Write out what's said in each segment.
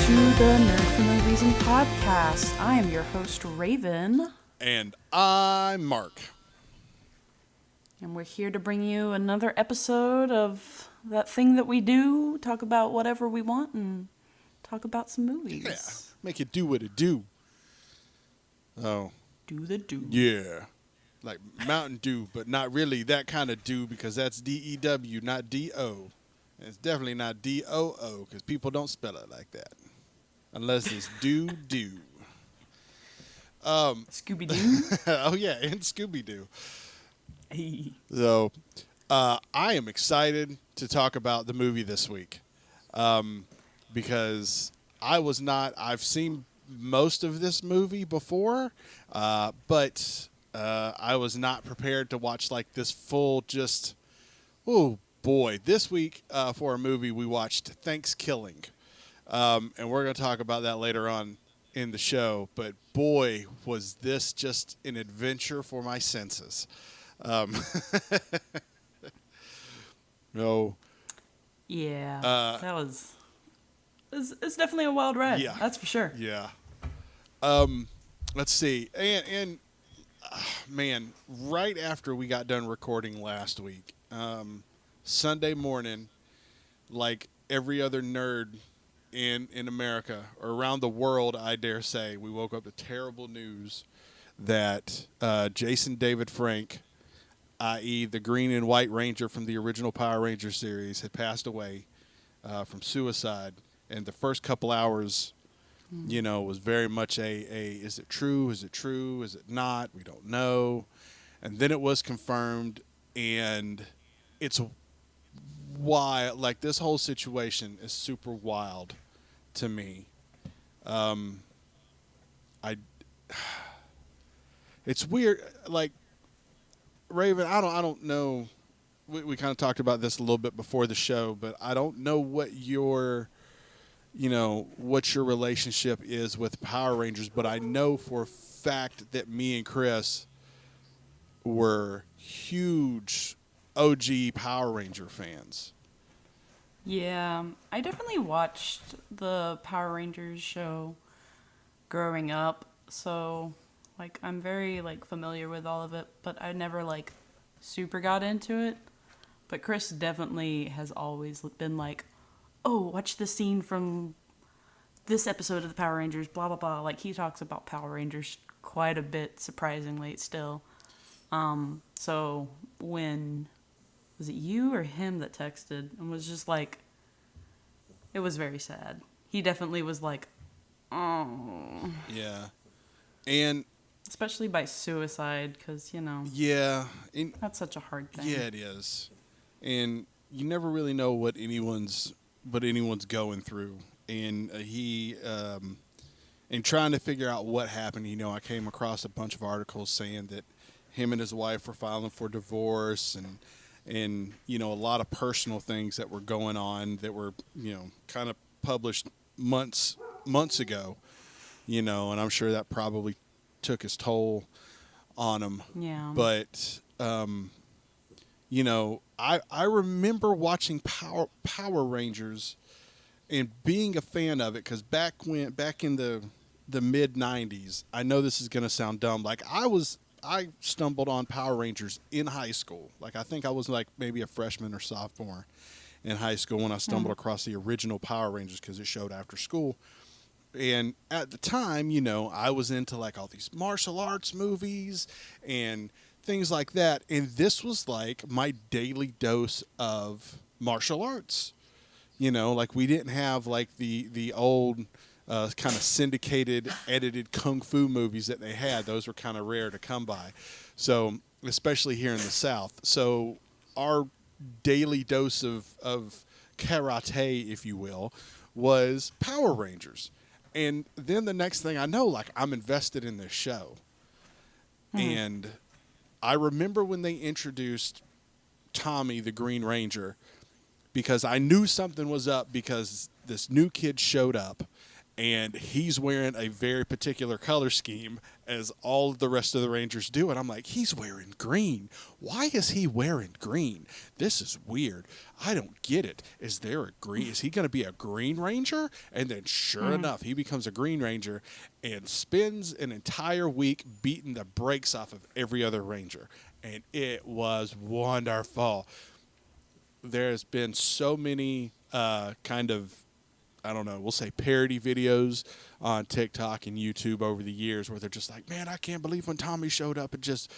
to the Nerd for No Reason podcast. I am your host, Raven. And I'm Mark. And we're here to bring you another episode of that thing that we do, talk about whatever we want and talk about some movies. Yeah, make it do what it do. Oh. Do the do. Yeah. Like Mountain Dew, but not really that kind of dew because that's D-E-W, not D-O. And it's definitely not D-O-O because people don't spell it like that. Unless it's do-do. Scooby-Doo? Oh, yeah, and Scooby-Doo. Hey. So, I am excited to talk about the movie this week because I've seen most of this movie before, but I was not prepared to watch like this full oh boy. This week for a movie we watched Thankskilling, and we're going to talk about that later on in the show, but boy, was this just an adventure for my senses. No. Yeah, that was... It's definitely a wild ride. Yeah. That's for sure. Yeah. Let's see. And man, right after we got done recording last week, Sunday morning, like every other nerd in America or around the world, I dare say, we woke up to terrible news that Jason David Frank, i.e. the Green and White Ranger from the original Power Rangers series, had passed away from suicide. And the first couple hours, you know, was very much is it true? Is it true? Is it not? We don't know. And then it was confirmed, and it's wild. Like, this whole situation is super wild to me. It's weird. Like, Raven, I don't know. We kind of talked about this a little bit before the show, but I don't know what your relationship is with Power Rangers, but I know for a fact that me and Chris were huge OG Power Ranger fans. Yeah, I definitely watched the Power Rangers show growing up, so like I'm very like familiar with all of it, but I never like super got into it. But Chris definitely has always been like, "Oh, watch the scene from this episode of the Power Rangers, blah blah blah." Like, he talks about Power Rangers quite a bit, surprisingly still. So when was it you or him that texted and was just like, it was very sad. He definitely was like, oh. Yeah. And especially by suicide, because, you know. Yeah. That's such a hard thing. Yeah, it is. And you never really know what anyone's going through. And in trying to figure out what happened, you know, I came across a bunch of articles saying that him and his wife were filing for divorce and you know, a lot of personal things that were going on that were, you know, kind of published months ago, you know, and I'm sure that probably took his toll on him. Yeah. But, you know, I remember watching Power Rangers and being a fan of it because back in the mid 90s, I know this is going to sound dumb. Like, I stumbled on Power Rangers in high school. Like, I think I was like maybe a freshman or sophomore in high school when I stumbled across the original Power Rangers because it showed after school. And at the time, you know, I was into like all these martial arts movies and things like that. And this was like my daily dose of martial arts. You know, like, we didn't have like the old kind of syndicated, edited kung fu movies that they had. Those were kind of rare to come by. So, especially here in the South. So, our daily dose of karate, if you will, was Power Rangers. And then the next thing I know, like, I'm invested in this show. And I remember when they introduced Tommy, the Green Ranger, because I knew something was up because this new kid showed up and he's wearing a very particular color scheme as all of the rest of the Rangers do. And I'm like, he's wearing green. Why is he wearing green? This is weird. I don't get it. Is there a green? Is he going to be a Green Ranger? And then sure enough, he becomes a Green Ranger and spends an entire week beating the brakes off of every other Ranger. And it was wonderful. There's been so many kind of, I don't know, we'll say parody videos on TikTok and YouTube over the years where they're just like, man, I can't believe when Tommy showed up and just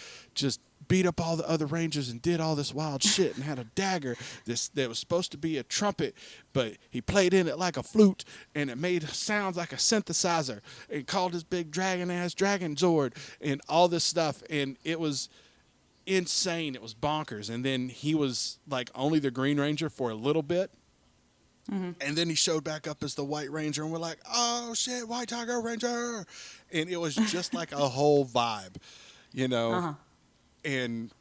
beat up all the other Rangers and did all this wild shit and had a dagger that was supposed to be a trumpet, but he played in it like a flute and it made sounds like a synthesizer and called his big dragon-ass Dragon Zord and all this stuff. And it was insane. It was bonkers. And then he was like only the Green Ranger for a little bit. And then he showed back up as the White Ranger, and we're like, oh, shit, White Tiger Ranger. And it was just like a whole vibe, you know. And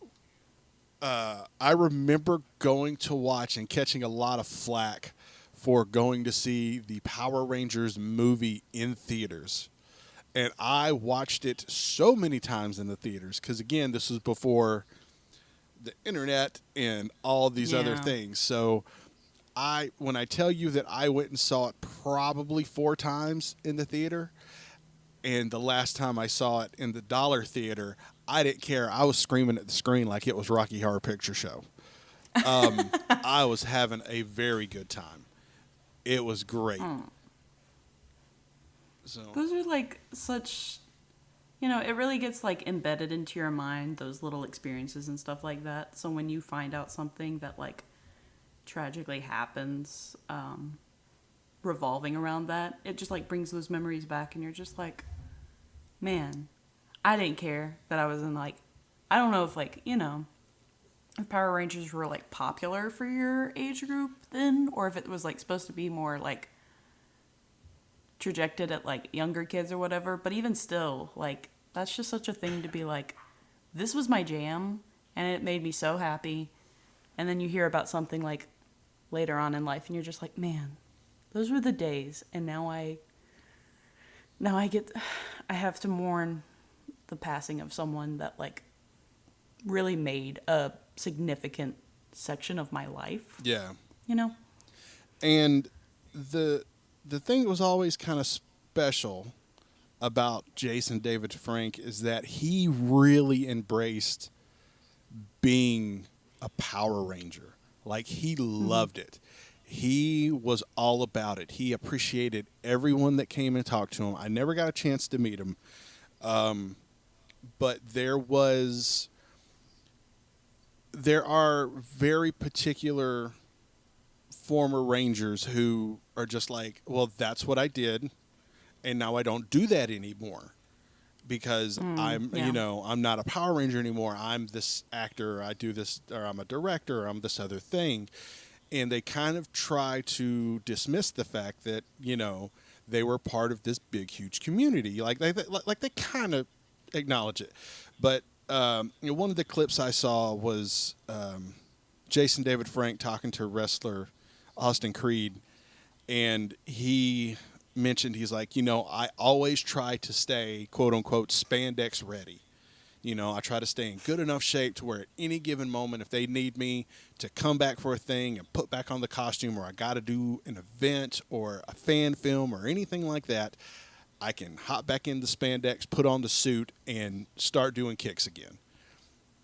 I remember going to watch and catching a lot of flack for going to see the Power Rangers movie in theaters. And I watched it so many times in the theaters because, again, this was before the internet and all these other things. So when I tell you that I went and saw it probably 4 times in the theater, and the last time I saw it in the Dollar Theater, I didn't care. I was screaming at the screen like it was Rocky Horror Picture Show. I was having a very good time. It was great. So Those are like such, it really gets like embedded into your mind, those little experiences and stuff like that. So when you find out something that like tragically happens revolving around that, it just like brings those memories back, and you're just like, man, I didn't care that I was in like, I don't know if like, if Power Rangers were like popular for your age group then, or if it was like supposed to be more like trajected at like younger kids or whatever. But even still, like, that's just such a thing to be like, this was my jam and it made me so happy. And then you hear about something like later on in life and you're just like, man, those were the days. And now I have to mourn the passing of someone that like really made a significant section of my life. yeah. And the thing that was always kind of special about Jason David Frank is that he really embraced being a Power Ranger. Like, he loved it. He was all about it. He appreciated everyone that came and talked to him. I never got a chance to meet him. But there are very particular former Rangers who are just like, well, that's what I did, and now I don't do that anymore because I'm not a Power Ranger anymore. I'm this actor, I do this, or I'm a director, or I'm this other thing. And they kind of try to dismiss the fact that, they were part of this big, huge community. Like they kind of acknowledge it. But one of the clips I saw was Jason David Frank talking to wrestler Austin Creed, and he mentioned, he's like, I always try to stay, quote unquote, spandex ready. I try to stay in good enough shape to where at any given moment, if they need me to come back for a thing and put back on the costume, or I got to do an event or a fan film or anything like that, I can hop back in the spandex, put on the suit, and start doing kicks again.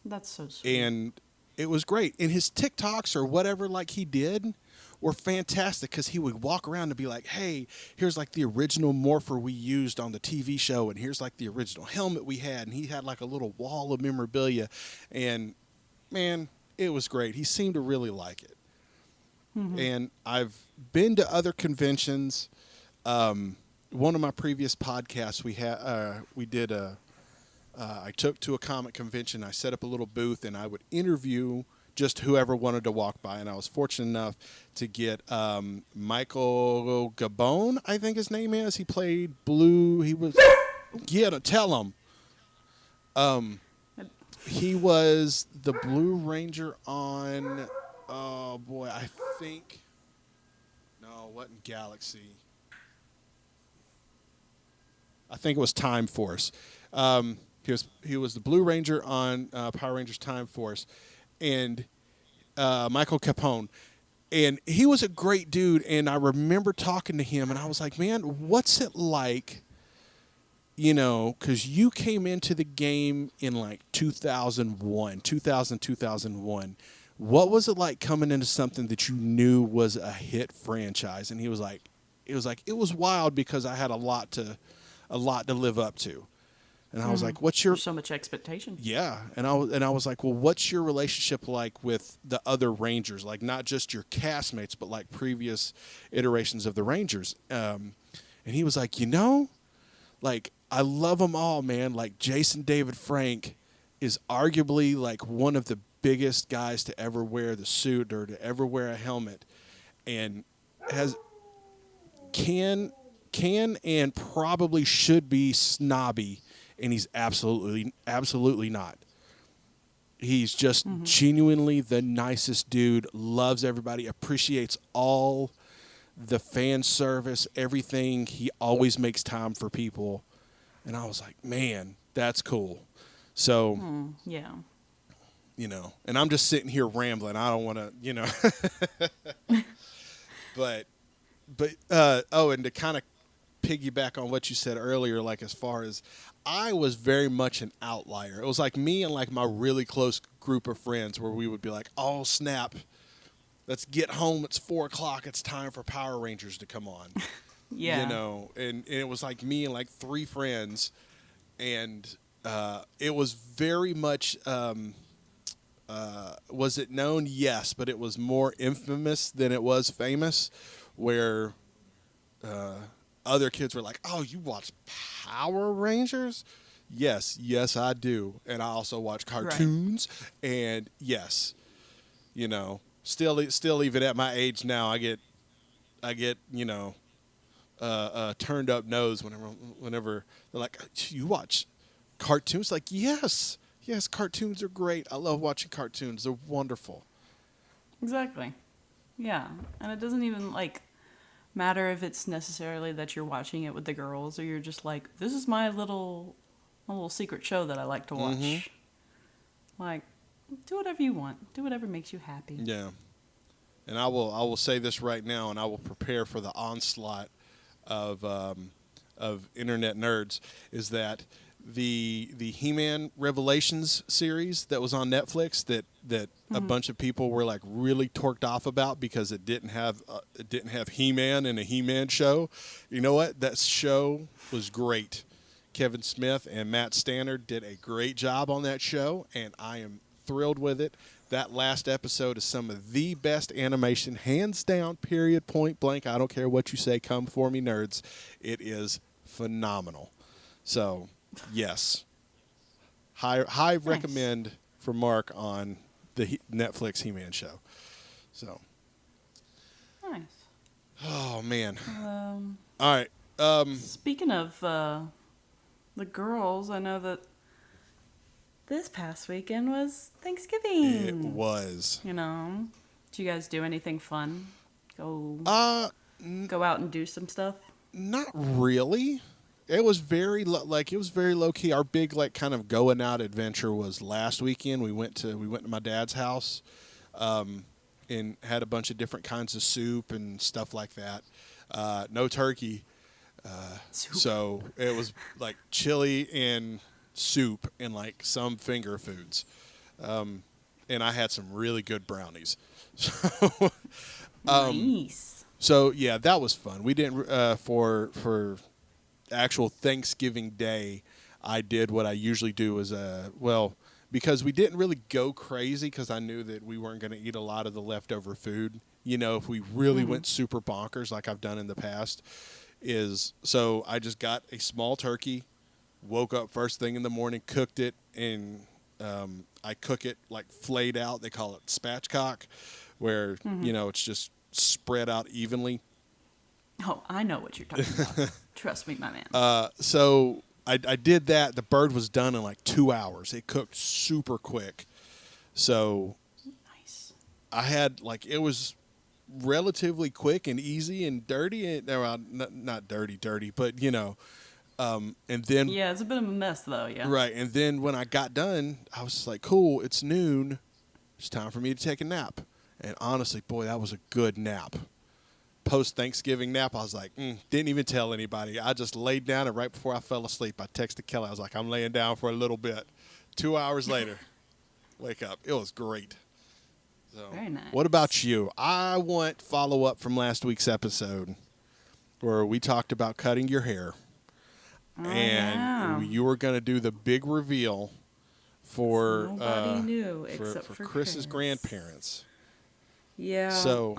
that's so sweet. And it was great. And his TikToks or whatever like he did were fantastic because he would walk around and be like, hey, here's like the original morpher we used on the TV show, and here's like the original helmet we had, and he had like a little wall of memorabilia. And man, it was great. He seemed to really like it. And I've been to other conventions. One of my previous podcasts I took to a comic convention. I set up a little booth, and I would interview just whoever wanted to walk by. And I was fortunate enough to get Michael Gabon, I think his name is. He played Blue. He was, to tell him. He was the Blue Ranger on, oh boy, I think, no, it wasn't Galaxy. I think it was Time Force. He was the Blue Ranger on Power Rangers Time Force, and Michael Capone. And he was a great dude. And I remember talking to him, and I was like, man, what's it like? Because you came into the game in like 2001, 2001. What was it like coming into something that you knew was a hit franchise? And he was like, it was wild because I had a lot to live up to. And I was like, what's your There's so much expectation. yeah, and I was like, well, what's your relationship like with the other Rangers? Like not just your castmates, but like previous iterations of the Rangers. And he was like, like I love them all, man. Like Jason David Frank is arguably like one of the biggest guys to ever wear the suit or to ever wear a helmet, and has can and probably should be snobby, and he's absolutely not. He's just genuinely the nicest dude, loves everybody, appreciates all the fan service, everything. He always makes time for people. And I was like, man, that's cool. So, Yeah. And I'm just sitting here rambling. I don't want to, but, and to kind of piggyback on what you said earlier, like as far as I was very much an outlier. It was like me and like my really close group of friends where we would be like, oh snap, let's get home. It's 4:00. It's time for Power Rangers to come on. Yeah. And it was like me and like 3 friends, and it was very much, was it known? Yes, but it was more infamous than it was famous, where other kids were like, oh, you watch Power Rangers? Yes, I do. And I also watch cartoons. Right. And yes, still even at my age now, I get turned up nose whenever they're like, you watch cartoons? Like, yes, cartoons are great. I love watching cartoons. They're wonderful. Exactly. Yeah. And it doesn't even matter if it's necessarily that you're watching it with the girls or you're just like, this is my little secret show that I like to watch. Like, do whatever you want. Do whatever makes you happy. Yeah. And I will say this right now, and I will prepare for the onslaught of internet nerds, is that the He-Man Revelations series that was on Netflix that a bunch of people were like really torqued off about because it didn't have He-Man in a He-Man show. You know what? That show was great. Kevin Smith and Matt Stannard did a great job on that show, and I am thrilled with it. That last episode is some of the best animation, hands down, period, point blank. I don't care what you say. Come for me, nerds. It is phenomenal. So, yes. High nice. Recommend for Mark on the Netflix He-Man show. So. Nice. Oh, man. All right. Speaking of the girls, I know that this past weekend was Thanksgiving. It was. Did you guys do anything fun? Go out and do some stuff? Not really. It was very low key. Our big kind of going out adventure was last weekend. We went to my dad's house, and had a bunch of different kinds of soup and stuff like that. No turkey, so it was like chili and soup and like some finger foods, and I had some really good brownies. Nice. So yeah, that was fun. We didn't for actual Thanksgiving Day. I did what I usually do is because we didn't really go crazy because I knew that we weren't going to eat a lot of the leftover food. If we really went super bonkers like I've done in the past, so I just got a small turkey, woke up first thing in the morning, cooked it, and I cook it like flayed out. They call it spatchcock, where it's just spread out evenly. Oh, I know what you're talking about. Trust me, my man. So I did that. The bird was done in like 2 hours. It cooked super quick. So nice. I had it was relatively quick and easy and dirty. Not dirty, but And then Yeah, it's a bit of a mess though. Yeah. right, and then when I got done, I was just like, cool, it's noon. It's time for me to take a nap. And honestly, boy, that was a good nap. Post Thanksgiving nap, I was like, didn't even tell anybody. I just laid down, and right before I fell asleep, I texted Kelly. I was like, I'm laying down for a little bit. 2 hours later, wake up. It was great. So, Very nice. what about you? I want follow up from last week's episode where we talked about cutting your hair. Oh, And yeah. you were going to do the big reveal for Nobody knew except for for Chris's Chris. grandparents. Yeah. So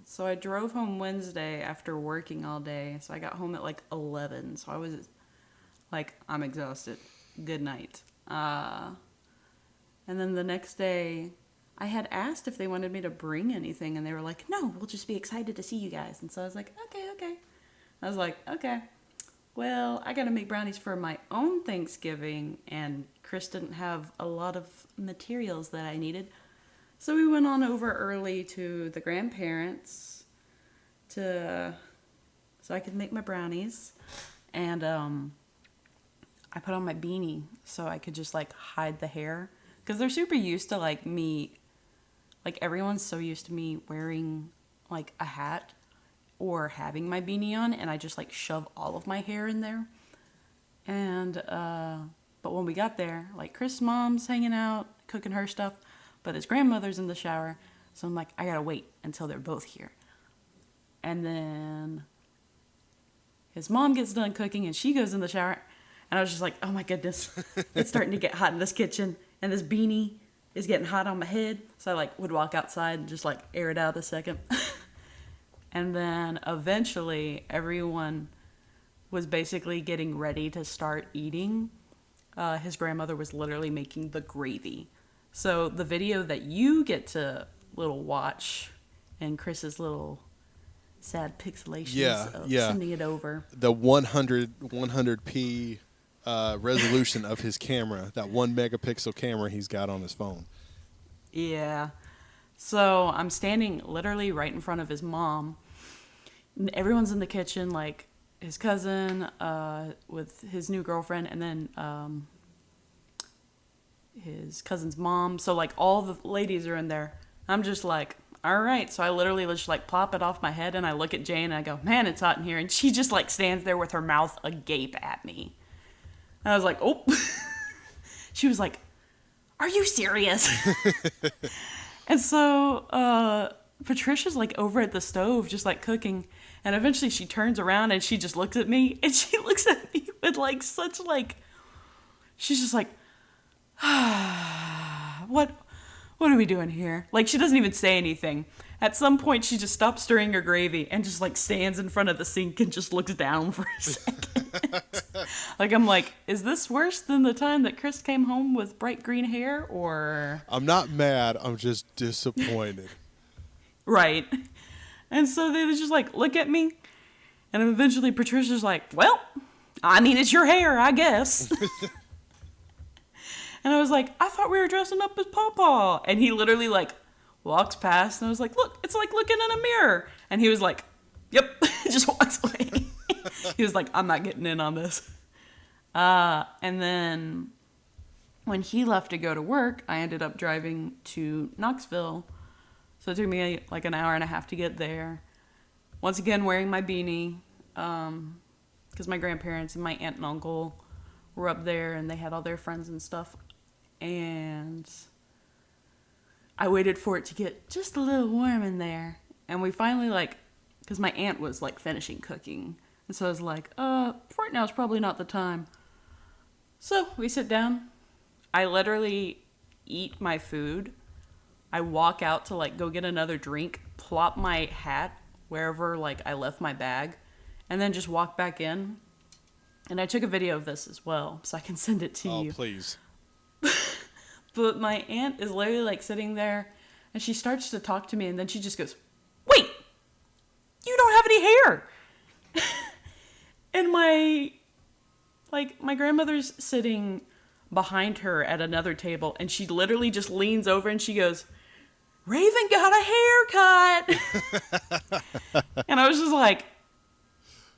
So I drove home Wednesday after working all day. So I got home at like 11. So I was like, I'm exhausted. Good night. And then the next day, I had asked if they wanted me to bring anything, and they were like, no, we'll just be excited to see you guys. And so I was like, okay. I was like, okay. Well, I got to make brownies for my own Thanksgiving, and Chris didn't have a lot of materials that I needed. So we went on over early to the grandparents so I could make my brownies. And I put on my beanie so I could just like hide the hair. Because they're super used to like me, like everyone's so used to me wearing like a hat or having my beanie on, and I just like shove all of my hair in there. And but when we got there, like Chris' mom's hanging out, cooking her stuff, but his grandmother's in the shower. So I'm like, I gotta wait until they're both here. And then his mom gets done cooking and she goes in the shower. And I was just like, oh my goodness, it's starting to get hot in this kitchen. And this beanie is getting hot on my head. So I like would walk outside and just like air it out a second. And then eventually everyone was basically getting ready to start eating. His grandmother was literally making the gravy. So the video that you get to little watch and Chris's little sad pixelations of sending it over. The 100p resolution of his camera, that 1 megapixel camera he's got on his phone. Yeah. So I'm standing literally right in front of his mom. Everyone's in the kitchen, like his cousin with his new girlfriend, and then his cousin's mom. So like all the ladies are in there. I'm just like, all right. So I literally just like plop it off my head, and I look at Jane and I go, man, it's hot in here. And she just like stands there with her mouth agape at me. And I was like, oh. She was like, are you serious? And so Patricia's like over at the stove just like cooking, and eventually she turns around and she just looks at me, and she looks at me with like such like, she's just like, what are we doing here? Like she doesn't even say anything. At some point she just stops stirring her gravy and just like stands in front of the sink and just looks down for a second. Like I'm like, is this worse than the time that Chris came home with bright green hair, or? I'm not mad, I'm just disappointed. Right. And so they just like look at me, and eventually Patricia's like, well, I mean, it's your hair, I guess. And I was like, I thought we were dressing up as Pawpaw. And he literally like walks past, and I was like, look, it's like looking in a mirror. And he was like, yep, just walks away. He was like, I'm not getting in on this. And then when he left to go to work, I ended up driving to Knoxville. So it took me like an hour and a half to get there. Once again, wearing my beanie, because my grandparents and my aunt and uncle were up there, and they had all their friends and stuff. And I waited for it to get just a little warm in there. And we finally like, because my aunt was like finishing cooking. And so I was like, right now is probably not the time. So we sit down. I literally eat my food. I walk out to like go get another drink, plop my hat wherever like I left my bag, and then just walk back in. And I took a video of this as well, so I can send it to you. Oh, please. But my aunt is literally like sitting there, and she starts to talk to me, and then she just goes, wait, you don't have any hair. And my grandmother's sitting behind her at another table, and she literally just leans over and she goes, Raven got a haircut. And I was just like,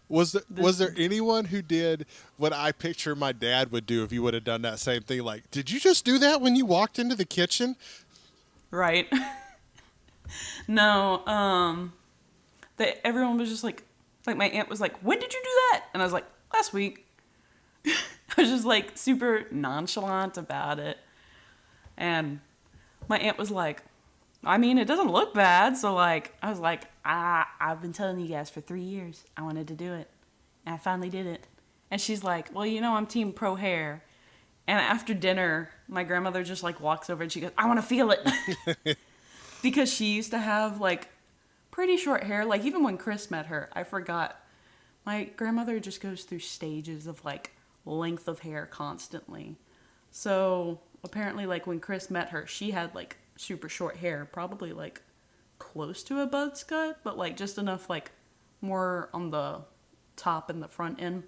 Was there anyone who did what I picture my dad would do if he would have done that same thing? Like, did you just do that when you walked into the kitchen? Right. No, everyone was just like my aunt was like, "When did you do that?" And I was like, "Last week." I was just like super nonchalant about it. And my aunt was like, "I mean, it doesn't look bad." So like, I was like, I've been telling you guys for 3 years I wanted to do it. And I finally did it. And she's like, "Well, I'm team pro hair." And after dinner, my grandmother just like walks over and she goes, "I want to feel it." Because she used to have like pretty short hair. Like even when Chris met her, I forgot. My grandmother just goes through stages of like length of hair constantly. So apparently like when Chris met her, she had like super short hair, probably like close to a buzz cut, but like just enough like more on the top and the front end.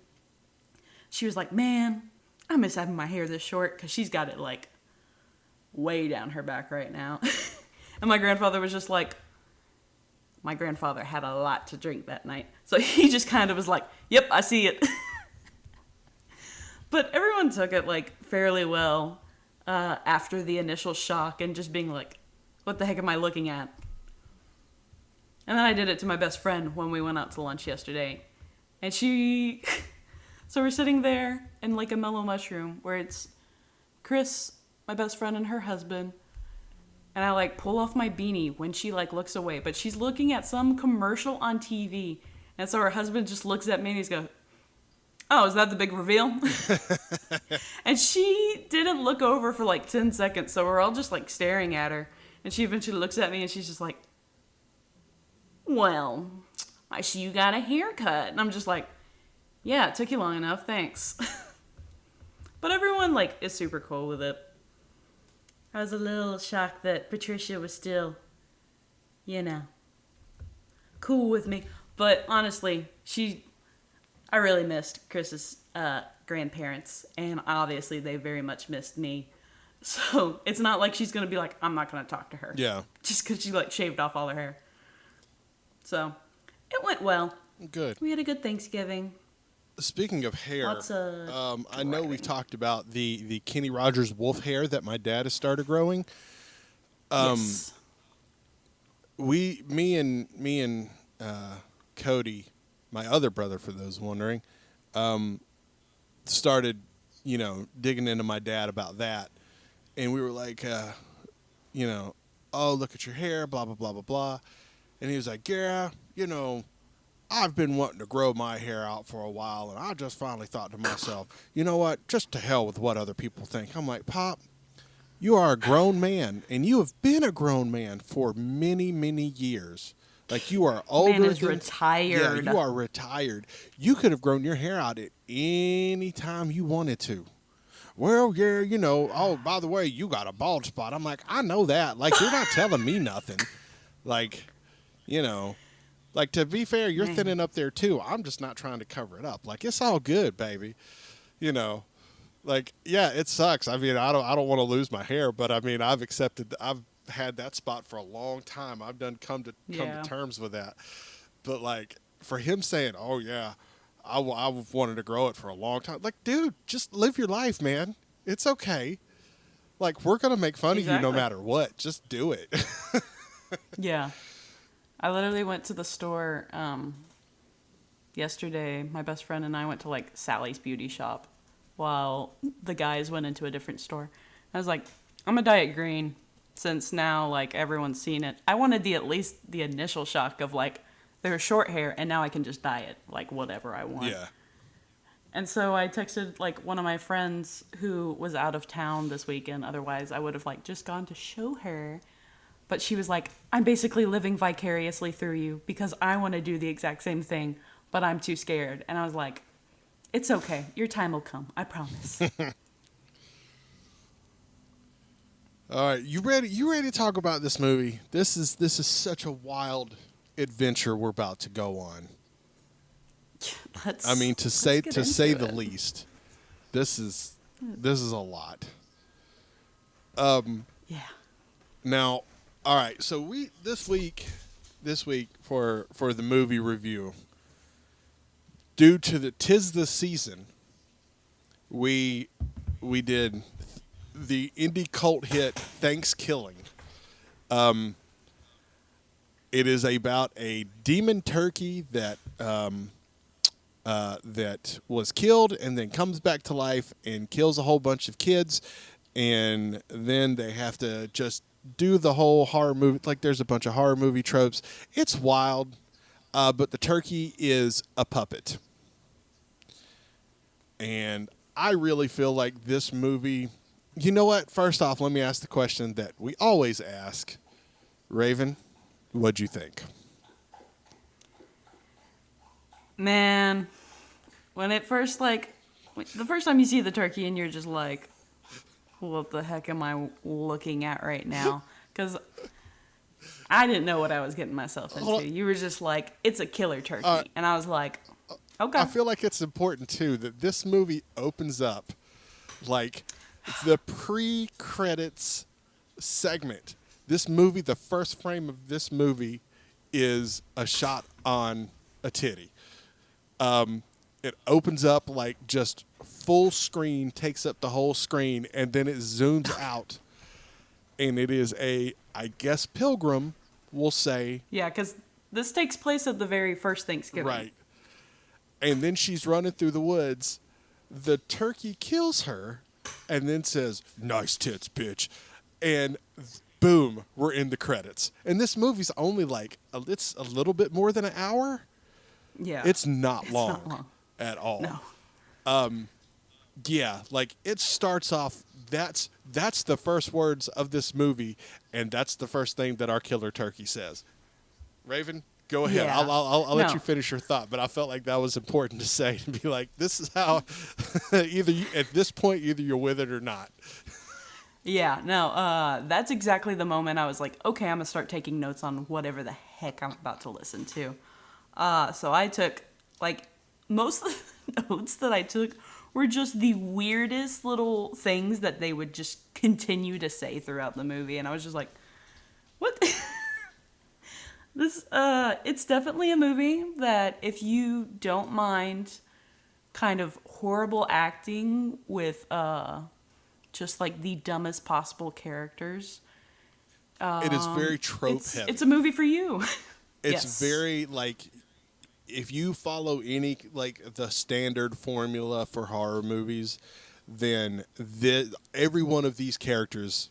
She was like, "Man, I miss having my hair this short," because she's got it like way down her back right now. And my grandfather was just like, my grandfather had a lot to drink that night. So he just kind of was like, "Yep, I see it." But everyone took it like fairly well after the initial shock and just being like, "What the heck am I looking at?" And then I did it to my best friend when we went out to lunch yesterday. And she... So we're sitting there in like a mellow mushroom where it's Chris, my best friend, and her husband. And I like pull off my beanie when she like looks away. But she's looking at some commercial on TV. And so her husband just looks at me and he's goes, "Oh, is that the big reveal?" And she didn't look over for like 10 seconds. So we're all just like staring at her. And she eventually looks at me and she's just like, "Well, I see you got a haircut." And I'm just like, "Yeah, it took you long enough, thanks." But everyone like is super cool with it. I was a little shocked that Patricia was still, cool with me. But honestly, I really missed Chris's grandparents, and obviously they very much missed me. So it's not like she's gonna be like, "I'm not gonna talk to her." Yeah. Just because she like shaved off all her hair. So it went well. Good. We had a good Thanksgiving. Speaking of hair, Lots of I know we've talked about the Kenny Rogers wolf hair that my dad has started growing. Yes. Me and Cody, my other brother, for those wondering, started, digging into my dad about that, and we were like, "Oh, look at your hair, blah blah blah blah blah," and he was like, "Yeah, I've been wanting to grow my hair out for a while, and I just finally thought to myself, you know what? Just to hell with what other people think." I'm like, "Pop, you are a grown man, and you have been a grown man for many, many years. Like, you are older Man is than... retired. Yeah, you are retired. You could have grown your hair out at any time you wanted to." "Well, yeah, oh, by the way, you got a bald spot." I'm like, "I know that. Like, you're not telling me nothing. Like, Like, to be fair, you're thinning up there, too. I'm just not trying to cover it up. Like, it's all good, baby." Like, yeah, it sucks. I mean, I don't want to lose my hair, but I mean, I've had that spot for a long time. I've come to terms with that. But like, for him saying, "Oh yeah, I've wanted to grow it for a long time." Like, dude, just live your life, man. It's okay. Like, we're gonna make fun of you no matter what. Just do it. Yeah. I literally went to the store yesterday. My best friend and I went to like Sally's Beauty Shop while the guys went into a different store. I was like, "I'm gonna dye it green since now like everyone's seen it." I wanted at least the initial shock of like there's short hair and now I can just dye it like whatever I want. Yeah. And so I texted like one of my friends who was out of town this weekend. Otherwise, I would have like just gone to show her. But she was like, "I'm basically living vicariously through you because I want to do the exact same thing, but I'm too scared." And I was like, "It's okay. Your time will come. I promise." All right, you ready? You ready to talk about this movie? This is such a wild adventure we're about to go on. To say the least. This is a lot. Yeah. Now, all right. So this week for the movie review, due to the 'tis the season, we did the indie cult hit Thankskilling. It is about a demon turkey that was killed and then comes back to life and kills a whole bunch of kids, and then they have to just do the whole horror movie. Like, there's a bunch of horror movie tropes. It's wild, but the turkey is a puppet. And I really feel like this movie... You know what? First off, let me ask the question that we always ask. Raven, what'd you think? Man, when it first, the first time you see the turkey and you're just like, what the heck am I looking at right now? Because I didn't know what I was getting myself into. You were just like, it's a killer turkey. And I was like, okay. I feel like it's important, too, that this movie opens up like the pre-credits segment. This movie, the first frame of this movie is a shot on a titty. It opens up like just full screen, takes up the whole screen, and then it zooms out. And it is I guess, pilgrim, we'll say. Yeah, because this takes place at the very first Thanksgiving. Right. And then she's running through the woods. The turkey kills her and then says, "Nice tits, bitch." And boom, we're in the credits. And this movie's only it's a little bit more than an hour. Yeah. It's not long, not long at all. No. Yeah, like it starts off, that's the first words of this movie, and that's the first thing that our killer turkey says. Raven, go ahead. Yeah. I'll let you finish your thought, but I felt like that was important to say, to be like, this is how at this point, either you're with it or not. Yeah, no, that's exactly the moment I was like, okay, I'm going to start taking notes on whatever the heck I'm about to listen to. So I took, most of the notes that I took were just the weirdest little things that they would just continue to say throughout the movie. And I was just like, what? It's definitely a movie that if you don't mind kind of horrible acting with, just like the dumbest possible characters. It is very trope heavy. It's a movie for you. It's yes. very if you follow any the standard formula for horror movies, then every one of these characters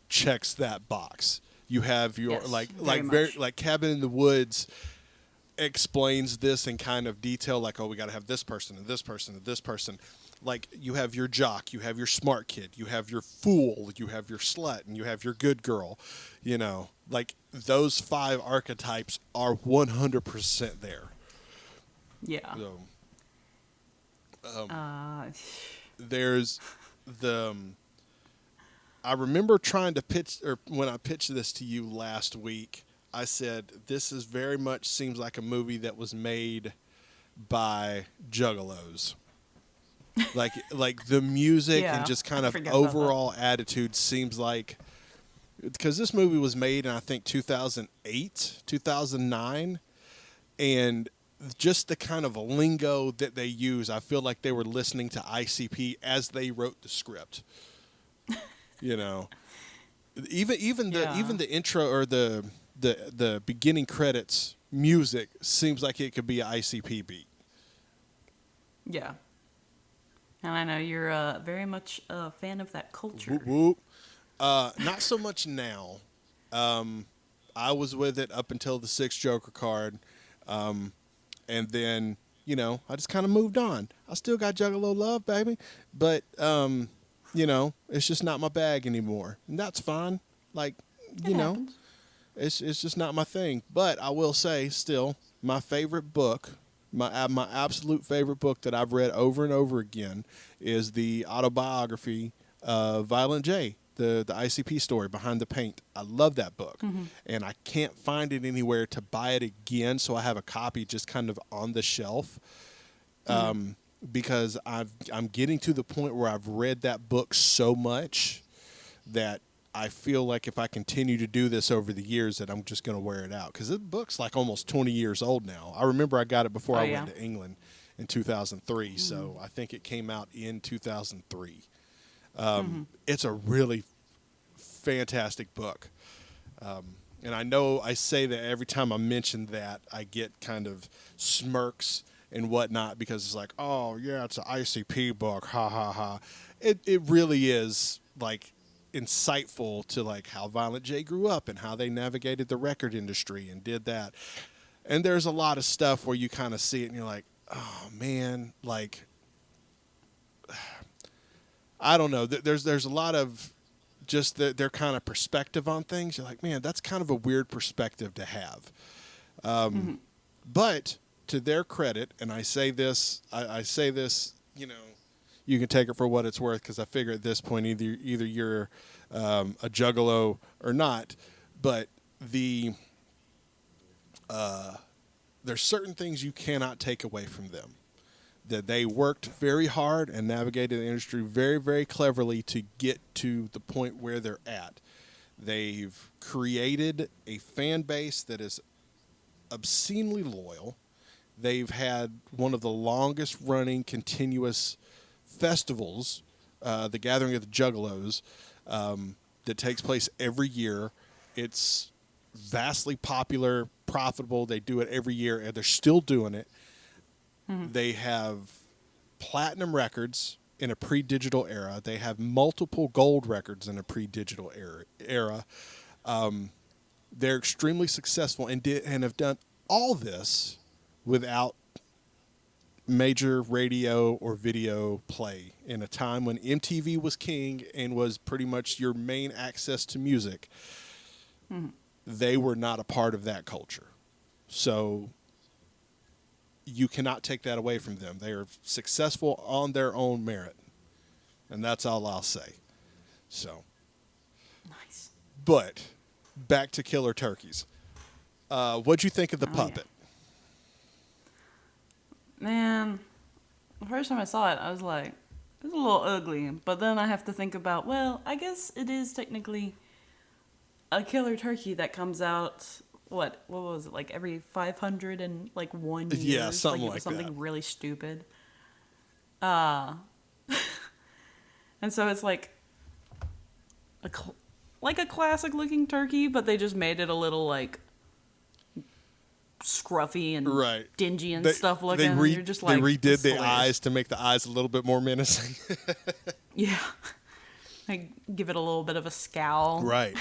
checks that box. You have your very Cabin in the Woods explains this in kind of detail, we got to have this person and this person and this person. You have your jock, you have your smart kid, you have your fool, you have your slut, and you have your good girl. Those 5 archetypes are 100% there. Yeah. So, there's the... I remember trying to pitch, or when I pitched this to you last week, I said, this is very much seems like a movie that was made by juggalos. Like the music and just kind of overall attitude seems like, because this movie was made in I think 2008, 2009, and just the kind of lingo that they use, I feel like they were listening to ICP as they wrote the script. Even the intro or the beginning credits music seems like it could be an ICP beat. Yeah. And I know you're very much a fan of that culture. Whoop, whoop. Not so much now. I was with it up until the 6th Joker card. And then, I just kind of moved on. I still got Juggalo love, baby. But, it's just not my bag anymore. And that's fine. It's just not my thing. But I will say, still, my favorite book, my absolute favorite book that I've read over and over again is the autobiography of Violent J, the ICP story, Behind the Paint. I love that book. Mm-hmm. And I can't find it anywhere to buy it again, so I have a copy just kind of on the shelf. Because I'm getting to the point where I've read that book so much that I feel like if I continue to do this over the years that I'm just going to wear it out. Because the book's almost 20 years old now. I remember I got it before I went to England. in 2003. So I think it came out in 2003. It's a really fantastic book. And I know I say that every time I mention that, I get kind of smirks and whatnot because it's like, oh, yeah, it's an ICP book. Ha, ha, ha. It really is, like, insightful to, like, how Violent J grew up and how they navigated the record industry and did that. And there's a lot of stuff where you kind of see it and you're like, oh, man, like, I don't know. There's a lot of just their kind of perspective on things. You're like, man, that's kind of a weird perspective to have. But to their credit, and I say this, you know, you can take it for what it's worth because I figure at this point either you're a juggalo or not. But there's certain things you cannot take away from them. That they worked very hard and navigated the industry very, very cleverly to get to the point where they're at. They've created a fan base that is obscenely loyal. They've had one of the longest running continuous festivals, the Gathering of the Juggalos, that takes place every year. It's vastly popular, profitable. They do it every year, and they're still doing it. They have platinum records in a pre-digital era. They have multiple gold records in a pre-digital era. They're extremely successful and have done all this without major radio or video play in a time when MTV was king and was pretty much your main access to music. They were not a part of that culture. So you cannot take that away from them. They are successful on their own merit. And that's all I'll say. So. Nice. But back to Killer Turkeys. What'd you think of the puppet? Yeah. Man, the first time I saw it, I was like, it's a little ugly. But then I have to think about, well, I guess it is technically a killer turkey that comes out. What was it, like every 501 years? Yeah, something like that. Something really stupid. And so it's like a classic looking turkey, but they just made it a little like scruffy and dingy and stuff looking. You're just like, they redid the eyes to make the eyes a little bit more menacing. Yeah. Like give it a little bit of a scowl. Right.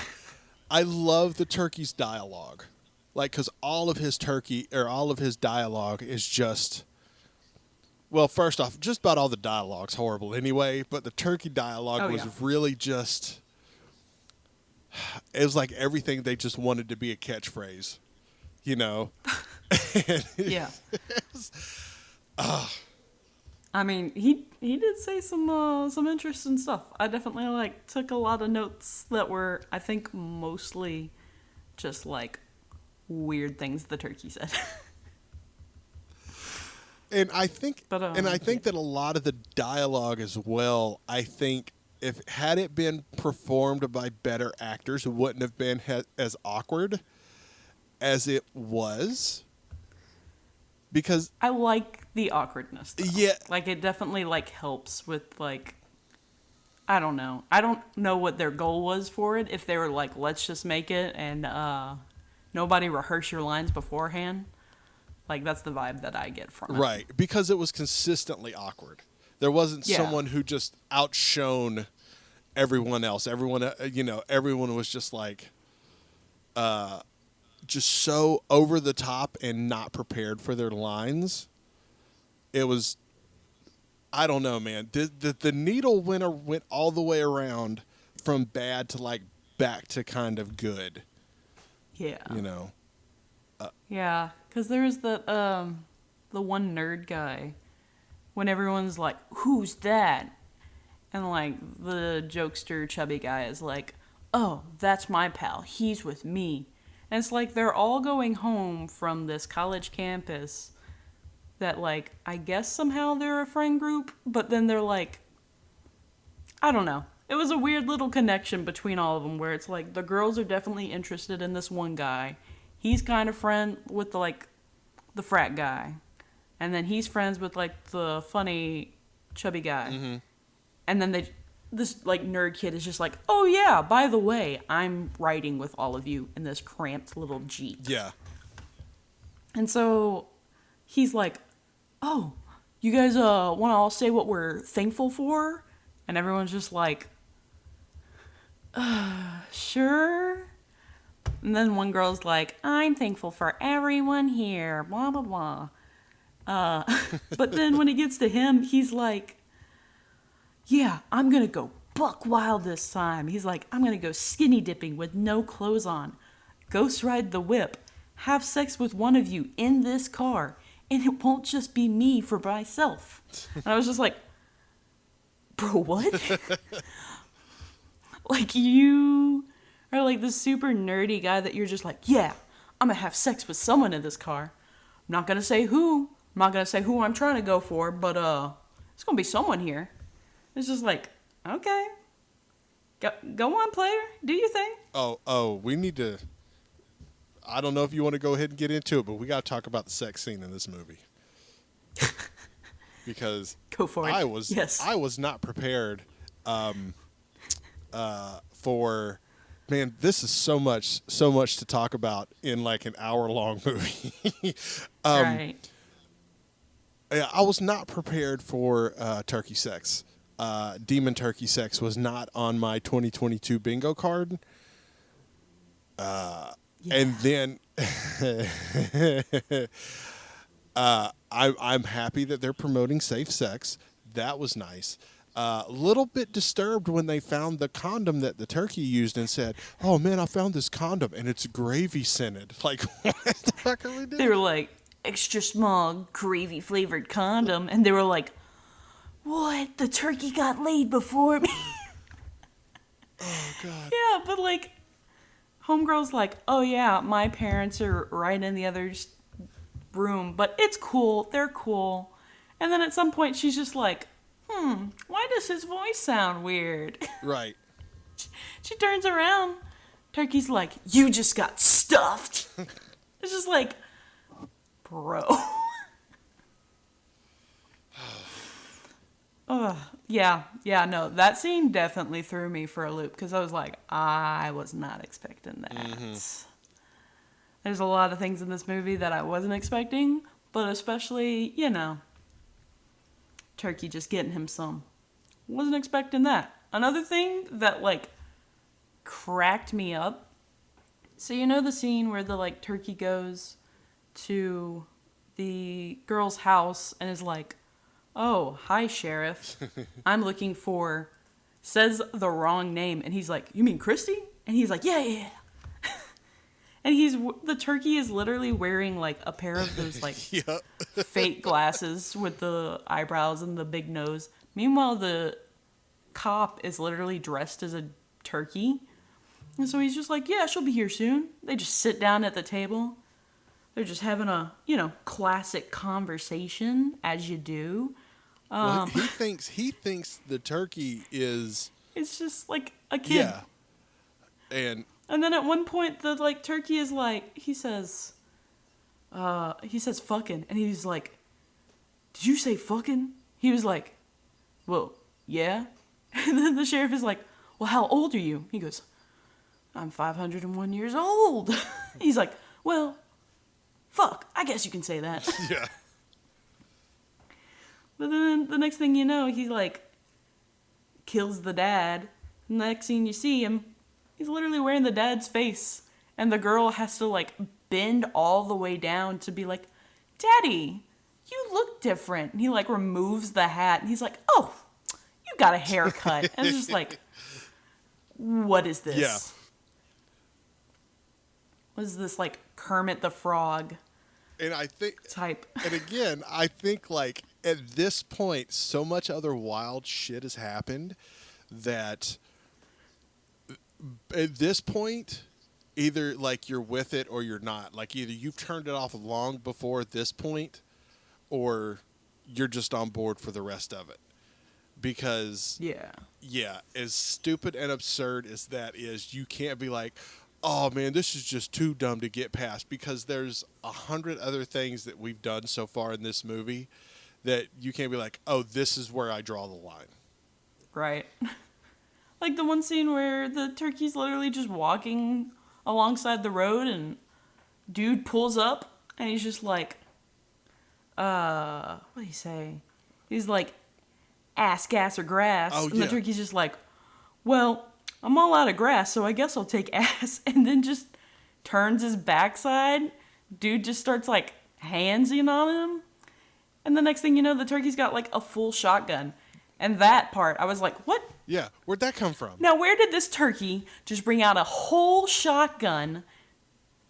I love the turkey's dialogue. Like, because all of his dialogue is just, well, first off, just about all the dialogue's horrible anyway, but the turkey dialogue was really just, it was like everything they just wanted to be a catchphrase, you know? Yeah. I mean, he did say some interesting stuff. I definitely, took a lot of notes that were, I think, mostly just, weird things the turkey said. And I think that a lot of the dialogue as well, I think had it been performed by better actors, it wouldn't have been as awkward as it was. Because I like the awkwardness, though. Yeah. It definitely, helps with, I don't know. I don't know what their goal was for it. If they were let's just make it and, nobody rehearse your lines beforehand. That's the vibe that I get from it. Right, because it was consistently awkward. There wasn't someone who just outshone everyone else. Everyone was just just so over the top and not prepared for their lines. It was, I don't know, man. The needle went all the way around from bad to back to kind of good. Yeah. You know. Yeah, because there's the one nerd guy when everyone's like, "Who's that?" And the jokester chubby guy is like, "Oh, that's my pal. He's with me." And it's they're all going home from this college campus that I guess somehow they're a friend group, but then they're I don't know. It was a weird little connection between all of them where it's the girls are definitely interested in this one guy. He's kind of friend with the frat guy. and then he's friends with like the funny chubby guy, and then this like nerd kid is just like, oh yeah, by the way, I'm riding with all of you in this cramped little Jeep. Yeah. And so he's like, oh, you guys want to all say what we're thankful for? And everyone's just like, sure. And then one girl's like, I'm thankful for everyone here, blah, blah, blah. But then when it gets to him, he's like, yeah, I'm going to go buck wild this time. He's like, I'm going to go skinny dipping with no clothes on, ghost ride the whip, have sex with one of you in this car, and it won't just be me for myself. And I was just like, bro, what? Like, you are like the super nerdy guy that you're just like, yeah, I'm going to have sex with someone in this car. I'm not going to say who. I'm not going to say who I'm trying to go for, but it's going to be someone here. It's just like, okay. Go on, player. Do your thing. Oh, we need to. I don't know if you want to go ahead and get into it, but we got to talk about the sex scene in this movie. Because go for it. I was not prepared for, man, this is so much to talk about in like an hour-long movie. Right. I was not prepared for turkey sex. Demon turkey sex was not on my 2022 bingo card. Yeah. And then I'm happy that they're promoting safe sex. That was nice. A little bit disturbed when they found the condom that the turkey used and said, "Oh man, I found this condom and it's gravy scented." Like, what the fuck are we doing? They were like, extra small gravy flavored condom, and they were like, what? The turkey got laid before me. Oh god. Yeah, but like, homegirl's like, oh yeah, my parents are right in the other room, but it's cool. They're cool. And then at some point, she's just like, why does his voice sound weird? Right. She turns around. Turkey's like, you just got stuffed. It's just like, bro. Yeah, no, that scene definitely threw me for a loop because I was like, I was not expecting that. Mm-hmm. There's a lot of things in this movie that I wasn't expecting, but especially, Turkey just getting him some. Wasn't expecting that. Another thing that, like, cracked me up. So the scene where the, like, turkey goes to the girl's house and is like, oh, hi, Sheriff. I'm looking for, says the wrong name. And he's like, you mean Christy? And he's like, yeah. And the turkey is literally wearing like a pair of those like fake glasses with the eyebrows and the big nose. Meanwhile, the cop is literally dressed as a turkey. And so he's just like, yeah, she'll be here soon. They just sit down at the table. They're just having a, classic conversation, as you do. Well, he thinks the turkey is... It's just like a kid. Yeah. And then at one point, the, like, turkey is like, he says fucking. And he's like, did you say fucking? He was like, well, yeah. And then the sheriff is like, well, how old are you? He goes, I'm 501 years old. He's like, well... fuck, I guess you can say that. Yeah. But then the next thing you know, he, like, kills the dad. And the next scene you see him, he's literally wearing the dad's face. And the girl has to, like, bend all the way down to be like, Daddy, you look different. And he, like, removes the hat. And he's like, oh, you got a haircut. And it's just like, what is this? Yeah. What is this, like, Kermit the Frog and I think type? And again, I think, like, at this point, so much other wild shit has happened that at this point, either, like, you're with it or you're not. Like, either you've turned it off long before this point or you're just on board for the rest of it. Because, yeah, as stupid and absurd as that is, you can't be like, oh man, this is just too dumb to get past because there's 100 other things that we've done so far in this movie that you can't be like, oh, this is where I draw the line. Right. Like the one scene where the turkey's literally just walking alongside the road and dude pulls up and he's just like, what do you say? He's like, ass, gas, or grass. Oh, and yeah. the turkey's just like, well, I'm all out of grass, so I guess I'll take ass. And then just turns his backside. Dude just starts like handsing on him. And the next thing you know, the turkey's got like a full shotgun. And that part, I was like, what? Yeah, where'd that come from? Now, where did this turkey just bring out a whole shotgun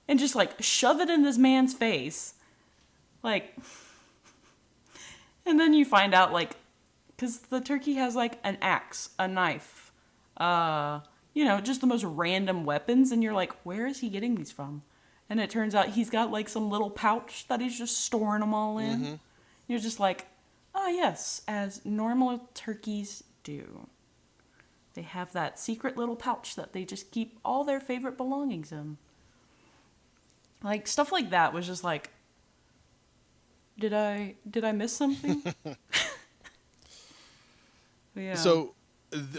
and just like shove it in this man's face? Like, and then you find out like, because the turkey has like an axe, a knife, just the most random weapons. And you're like, where is he getting these from? And it turns out he's got like some little pouch that he's just storing them all in. Mm-hmm. You're just like, ah, yes, as normal turkeys do. They have that secret little pouch that they just keep all their favorite belongings in. Like, stuff like that was just like, did I miss something? Yeah. So,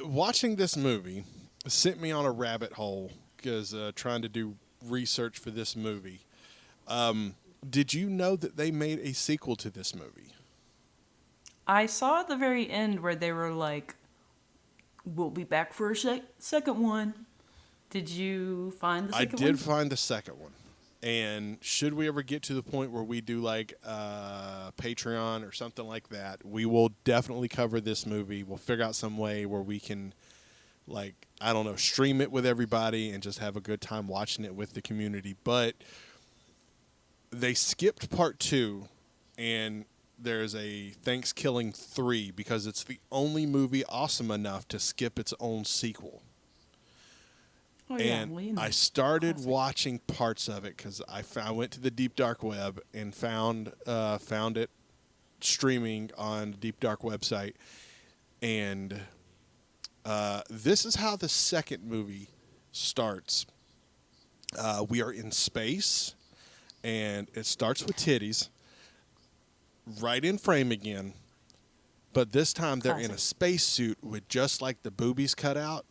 watching this movie sent me on a rabbit hole because trying to do research for this movie. Did you know that they made a sequel to this movie? I saw at the very end where they were like, we'll be back for a second one. Did you find the second one? I did find the second one. And should we ever get to the point where we do like Patreon or something like that, we will definitely cover this movie. We'll figure out some way where we can, like, I don't know, stream it with everybody and just have a good time watching it with the community. But they skipped part 2, and there's a Thankskilling 3 because it's the only movie awesome enough to skip its own sequel. Oh, and yeah, I started watching parts of it because I went to the deep dark web and found it streaming on the deep dark website. And this is how the second movie starts. We are in space, and it starts with titties, right in frame again. But this time they're in a spacesuit with just like the boobies cut out.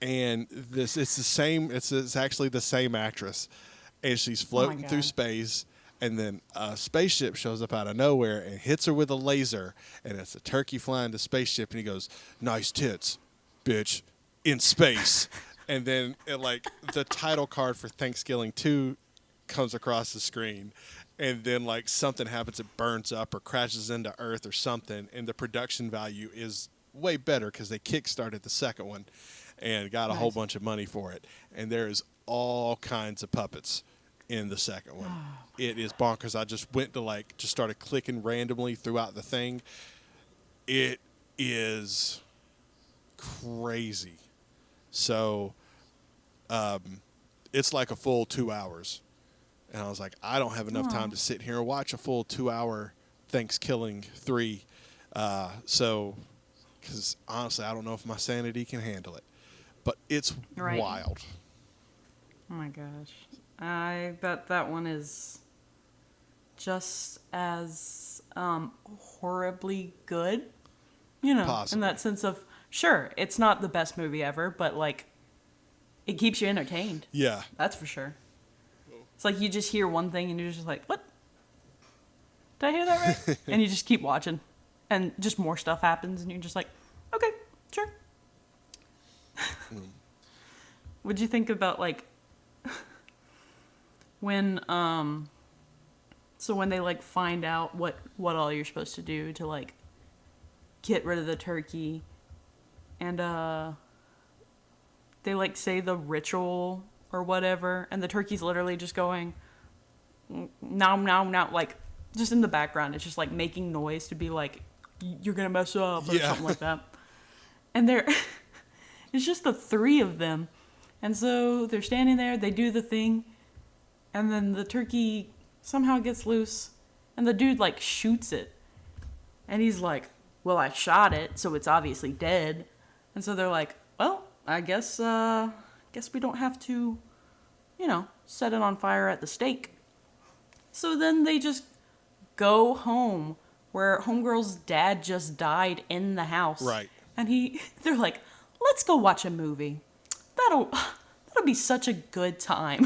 And it's the same. It's actually the same actress, and she's floating through space. And then a spaceship shows up out of nowhere and hits her with a laser. And it's a turkey flying the spaceship, and he goes, "Nice tits, bitch, in space." And then the title card for Thankskilling 2 comes across the screen. And then like something happens, it burns up or crashes into Earth or something, and the production value is way better because they kickstarted the second one and got a whole bunch of money for it. And there's all kinds of puppets in the second one. It is bonkers. I just went to just started clicking randomly throughout the thing. It is crazy. So it's like a full 2 hours. And I was like, I don't have enough time to sit here and watch a full 2 hour Thankskilling 3. Because honestly, I don't know if my sanity can handle it. But it's wild. Oh my gosh. I bet that one is just as horribly good. Possibly. In that sense of, sure, it's not the best movie ever, but it keeps you entertained. Yeah. That's for sure. It's like you just hear one thing and you're just like, what? Did I hear that right? And you just keep watching. And just more stuff happens and you're just like, okay, sure. What'd you think about when when they find out what all you're supposed to do to get rid of the turkey, and they say the ritual or whatever, and the turkey's literally just going nom, just in the background it's just making noise to be you're gonna mess up or something like that. And it's just the 3 of them, and so they're standing there, they do the thing, and then the turkey somehow gets loose, and the dude shoots it, and he's like, well, I shot it, so it's obviously dead. And so they're like, well, I guess guess we don't have to, set it on fire at the stake. So then they just go home where Homegirl's dad just died in the house. Right. And they're like, let's go watch a movie. That'll be such a good time.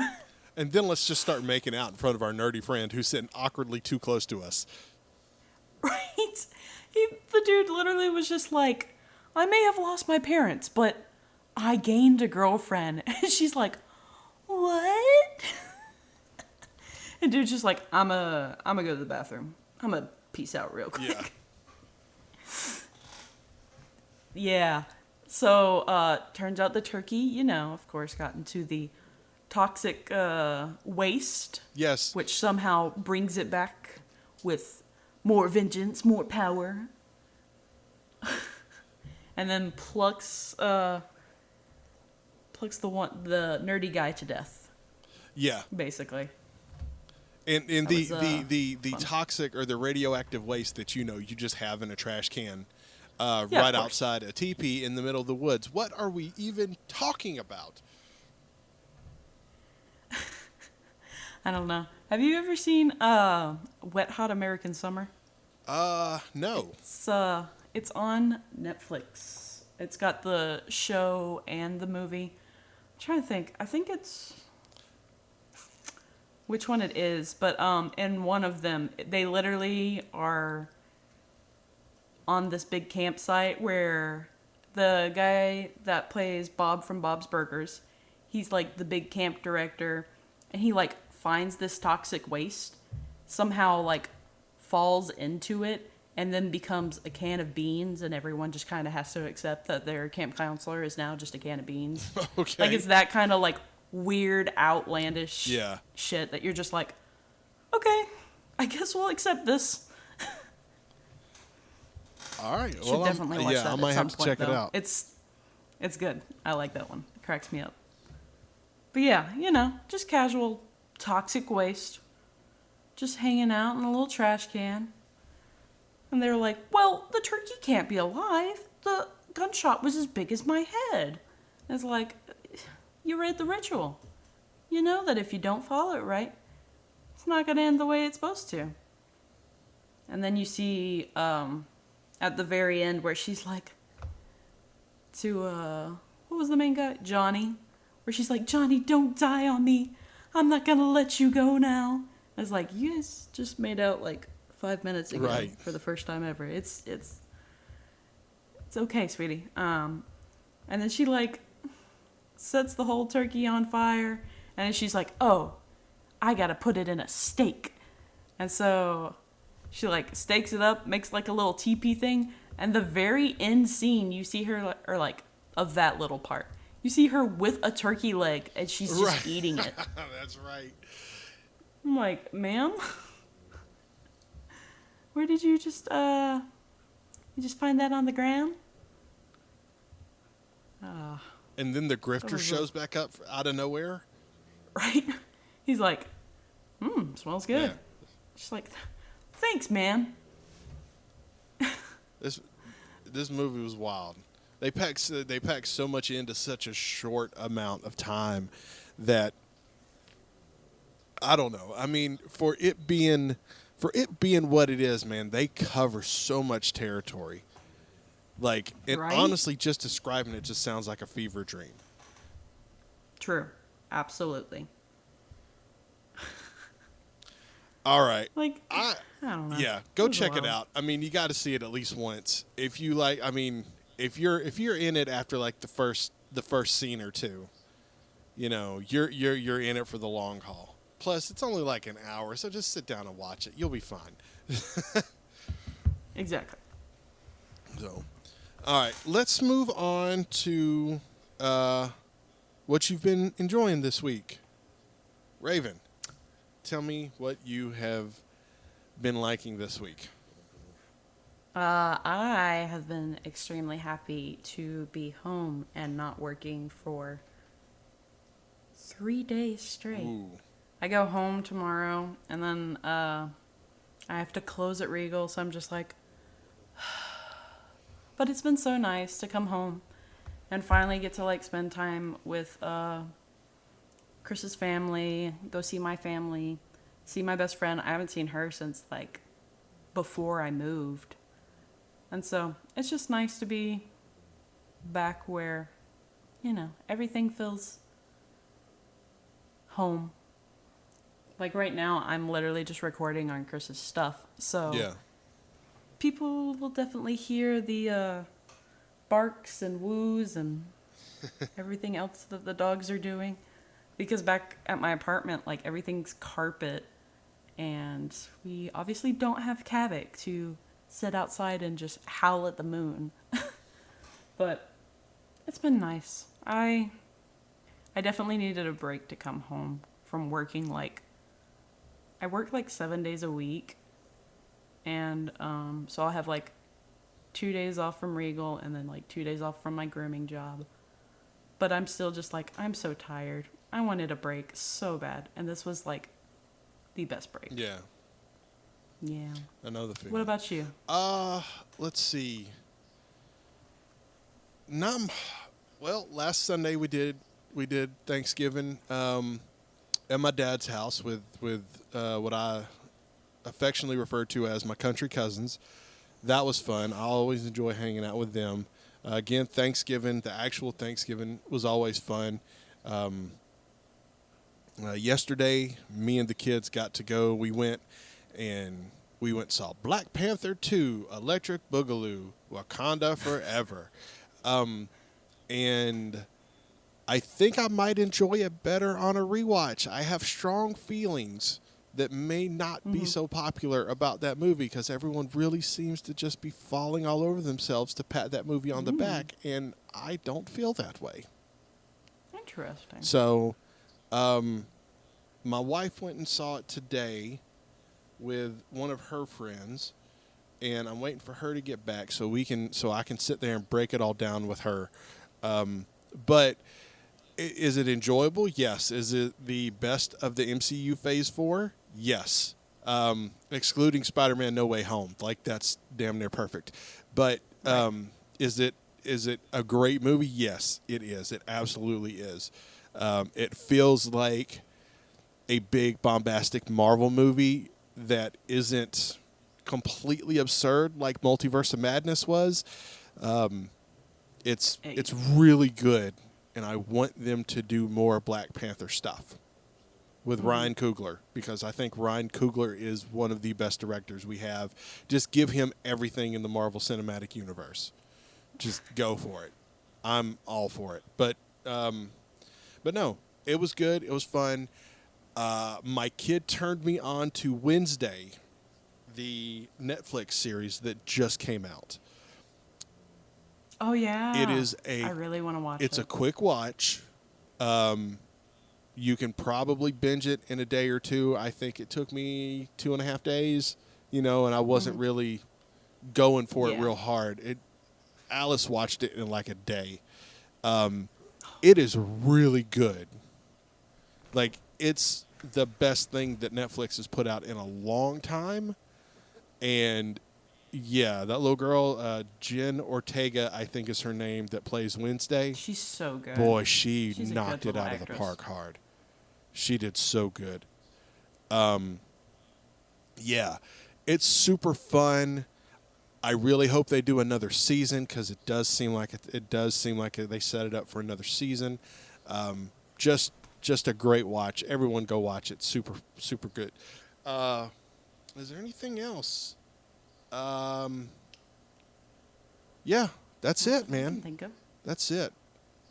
And then let's just start making out in front of our nerdy friend who's sitting awkwardly too close to us. Right? The dude literally was just like, I may have lost my parents, but I gained a girlfriend. And she's like, what? And dude's just like, I'm gonna go to the bathroom. I'm gonna peace out real quick. Yeah. Yeah. So, turns out the turkey, of course, got into the toxic waste. Yes. Which somehow brings it back with more vengeance, more power. And then plucks the nerdy guy to death. Yeah. Basically. And That the fun. toxic or the radioactive waste that you just have in a trash can of right course. outside a teepee in the middle of the woods. What are we even talking about? I don't know. Have you ever seen Wet Hot American Summer? No. It's on Netflix. It's got the show and the movie. I'm trying to think. I think it's which one it is, but in one of them, they literally are on this big campsite where the guy that plays Bob from Bob's Burgers, he's like the big camp director, and he like finds this toxic waste, somehow like falls into it, and then becomes a can of beans, and everyone just kind of has to accept that their camp counselor is now just a can of beans. Okay. Like, it's that kind of like weird, outlandish Yeah. shit that you're just like, okay, I guess we'll accept this. All right. Should definitely watch that I at might some have to point, check it though. out. It's good. I like that one. It cracks me up. But yeah, just casual toxic waste. Just hanging out in a little trash can. And they were like, well, the turkey can't be alive. The gunshot was as big as my head. And it's like, you read the ritual. You know that if you don't follow it right, it's not going to end the way it's supposed to. And then you see at the very end where she's like to, what was the main guy? Johnny. Where she's like, Johnny, don't die on me. I'm not going to let you go now. I was like, you guys just made out like 5 minutes ago Right. for the first time ever. It's okay, sweetie. And then she like sets the whole turkey on fire, and then she's like, oh, I gotta put it in a steak. And so she like stakes it up, makes like a little teepee thing, and the very end scene you see her, or like of that little part, you see her with a turkey leg, and she's just Right. eating it. That's right. I'm like, ma'am, where did you just find that on the ground? And then the grifter was shows back up out of nowhere. Right? He's like, smells good. Yeah. She's like, thanks, man. This movie was wild. They packed so much into such a short amount of time that I don't know. I mean, for it being what it is, man, they cover so much territory. Like, and Right? honestly, just describing it just sounds like a fever dream. True. Absolutely. All right. Like, I don't know. Yeah, go It was check it wild. out. I mean, you got to see it at least once. If you like, I mean, if you're in it after like the first scene or two, you're in it for the long haul. Plus, it's only like an hour, so just sit down and watch it. You'll be fine. Exactly. So, all right, let's move on to what you've been enjoying this week. Raven, tell me what you have been liking this week. I have been extremely happy to be home and not working for 3 days straight. Ooh. I go home tomorrow, and then I have to close at Regal, so I'm just like... But it's been so nice to come home and finally get to like spend time with Chris's family, go see my family, see my best friend. I haven't seen her since like before I moved. And so it's just nice to be back where, everything feels home. Like right now, I'm literally just recording on Chris's stuff. So Yeah. people will definitely hear the barks and woos and everything else that the dogs are doing. Because back at my apartment, like everything's carpet. And we obviously don't have Kavik to sit outside and just howl at the moon. But it's been nice. I definitely needed a break to come home from working I work like 7 days a week. And so I'll have like 2 days off from Regal and then like 2 days off from my grooming job. But I'm still just like, I'm so tired. I wanted a break so bad. And this was like the best break. Yeah. Yeah. I know the feeling. What about you? Let's see. Well, last Sunday we did Thanksgiving at my dad's house with what I affectionately refer to as my country cousins. That was fun. I always enjoy hanging out with them. Again, Thanksgiving, the actual Thanksgiving was always fun. Yesterday, me and the kids got to go. We went and saw Black Panther 2, Electric Boogaloo, Wakanda Forever. And I think I might enjoy it better on a rewatch. I have strong feelings that may not be so popular about that movie because everyone really seems to just be falling all over themselves to pat that movie on the back, and I don't feel that way. Interesting. So, my wife went and saw it today with one of her friends, and I'm waiting for her to get back so I can sit there and break it all down with her. But is it enjoyable? Yes. Is it the best of the MCU Phase 4? Yes. Excluding Spider-Man No Way Home. Like, that's damn near perfect. But is it a great movie? Yes, it is. It absolutely is. It feels like a big bombastic Marvel movie that isn't completely absurd like Multiverse of Madness was. It's really good, and I want them to do more Black Panther stuff with Ryan Coogler, because I think Ryan Coogler is one of the best directors we have. Just give him everything in the Marvel Cinematic Universe. Just go for it. I'm all for it. But no, it was good. It was fun. My kid turned me on to Wednesday, the Netflix series that just came out. Oh yeah. I really want to watch it. It's a quick watch. You can probably binge it in a day or two. I think it took me 2.5 days, and I wasn't really going for it real hard. Alice watched it in like a day. It is really good. Like, it's the best thing that Netflix has put out in a long time. And yeah, that little girl, Jen Ortega, I think is her name, that plays Wednesday. She's so good. Boy, she's knocked it out of the park hard. She did so good. Yeah, it's super fun. I really hope they do another season because it does seem like they set it up for another season. Just a great watch. Everyone go watch it. Super, super good. Is there anything else? Yeah, that's it, man. I can think of. That's it.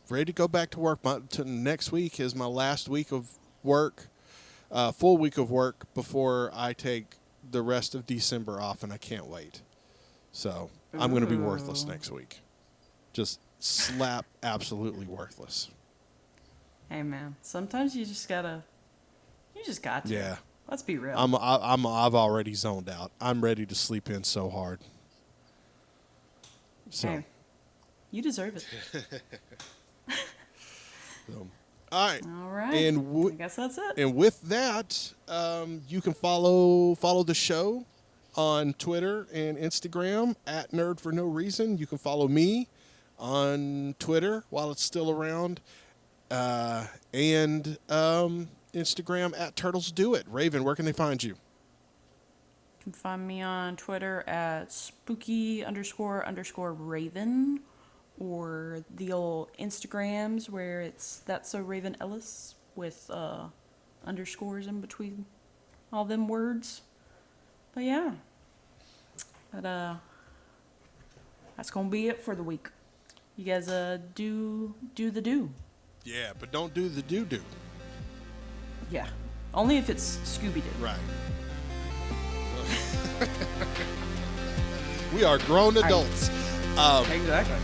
Ready to go back to work. Next week is my last week of work, full week of work before I take the rest of December off, and I can't wait. So I'm going to be worthless next week. Just slap absolutely worthless. Hey man, sometimes you just got to. Yeah. Let's be real. I've already zoned out. I'm ready to sleep in so hard. So. Hey, you deserve it. So, all right. All right. And I guess that's it. And with that, you can follow the show on Twitter and Instagram at Nerd for No Reason. You can follow me on Twitter while it's still around, and Instagram at Turtles Do It. Raven, where can they find you? You can find me on Twitter at spooky__raven, or the old Instagrams where it's That's So Raven Ellis with underscores in between all them words. But yeah, that's gonna be it for the week. You guys do the do. Yeah, but don't do the doo-doo. Yeah, only if it's Scooby Doo. Right. We are grown adults. Exactly.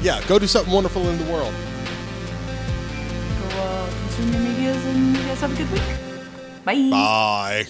Yeah, go do something wonderful in the world. Go consume your medias, and you guys have a good week. Bye. Bye.